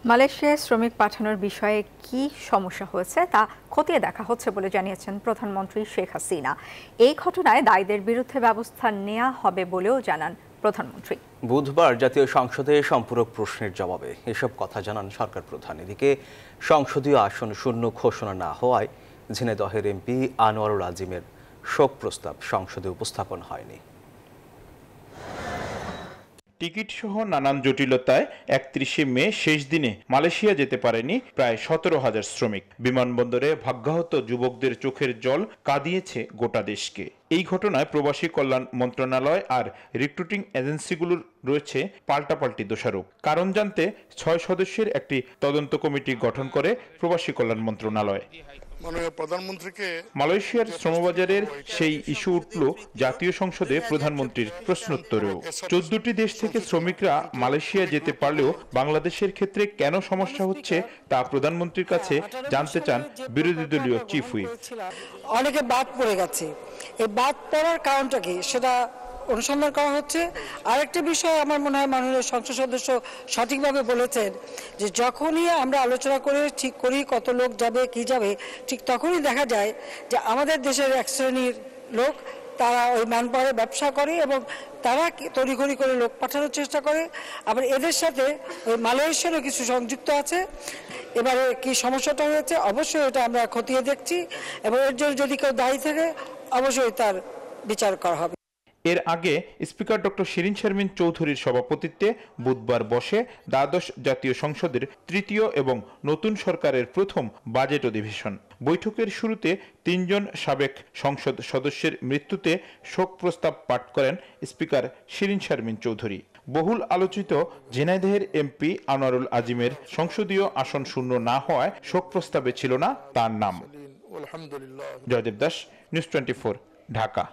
মালয়েশিয়ায় শ্রমিক পাঠানোর বিষয়ে কি সমস্যা হয়েছে তা খতিয়ে দেখা হচ্ছে বলে জানিয়েছেন প্রধানমন্ত্রী শেখ হাসিনা। এই ঘটনায় দায়ীদের বিরুদ্ধে ব্যবস্থা নেওয়া হবে বলেও জানান প্রধানমন্ত্রী। বুধবার জাতীয় সংসদে সম্পূরক প্রশ্নের জবাবে এসব কথা জানান সরকার প্রধান। এদিকে সংসদীয় আসন শূন্য ঘোষণা না হওয়ায় ঝিনাইদহের এমপি আনোয়ারুল আজিমের শোক প্রস্তাব সংসদে উপস্থাপন হয়নি। টিকিট সহ নানান জটিলতায় ৩১ মে শেষ দিনে মালয়েশিয়া যেতে পারেনি প্রায় ১৭,০০০ শ্রমিক। বিমানবন্দরে ভাগ্যাহত যুবকদের চোখের জল কাঁদিয়েছে গোটা দেশকে। এই ঘটনায় প্রবাসী কল্যাণ মন্ত্রণালয় আর রিক্রুটিং এজেন্সিগুলোর রয়েছে পাল্টাপাল্টি দোষারোপ। কারণ জানতে ৬ সদস্যের একটি তদন্ত কমিটি গঠন করে প্রবাসী কল্যাণ মন্ত্রণালয়। প্রধানমন্ত্রীকে মালয়েশিয়ার শ্রমবাজারের সেই ইস্যু উঠল জাতীয় সংসদে প্রধানমন্ত্রীর প্রশ্নোত্তরেও। ১৪টি দেশ থেকে শ্রমিকরা মালয়েশিয়া যেতে পারলেও বাংলাদেশের ক্ষেত্রে কেন সমস্যা হচ্ছে তা প্রধানমন্ত্রীর কাছে জানতে চান বিরোধী দলীয় চিফ হুইপ। অনেকে বাদ পড়ে গেছে, এই বাদ পড়ার কারণটা কি সেটা অনুসন্ধান করা হচ্ছে। আরেকটা বিষয় আমার মনে হয় মাননীয় সংসদ সদস্য সঠিকভাবে বলেছেন যে যখনই আমরা আলোচনা করে ঠিক করি কত লোক যাবে কি যাবে, ঠিক তখনই দেখা যায় যে আমাদের দেশের এক শ্রেণীর লোক তারা ওই ম্যানপাওয়ারে ব্যবসা করে এবং তারা তড়িঘড়ি করে লোক পাঠানোর চেষ্টা করে। আবার এদের সাথে ওই মালয়েশিয়ারও কিছু সংযুক্ত আছে। এবারে কি সমস্যাটা হয়েছে অবশ্যই এটা আমরা খতিয়ে দেখছি এবং এর জন্য যদি কেউ দায়ী থাকে অবশ্যই তার বিচার করা হবে। এর আগে স্পিকার ডক্টর শিরিন শারমিন চৌধুরীর সভাপতিত্বে বুধবার বসে দ্বাদশ জাতীয় সংসদের তৃতীয় এবং নতুন সরকারের প্রথম বাজেট অধিবেশন। বৈঠকের শুরুতে ৩ জন সাবেক সংসদ সদস্যের মৃত্যুতে শোক প্রস্তাব পাঠ করেন স্পিকার শিরিন শারমিন চৌধুরী। বহুল আলোচিত ঝিনাইদহের এমপি আনোয়ারুল আজিমের সংসদীয় আসন শূন্য না হওয়ায় শোক প্রস্তাবে ছিল না তার নাম। জয়দেব দাস, নিউজ 24, ঢাকা।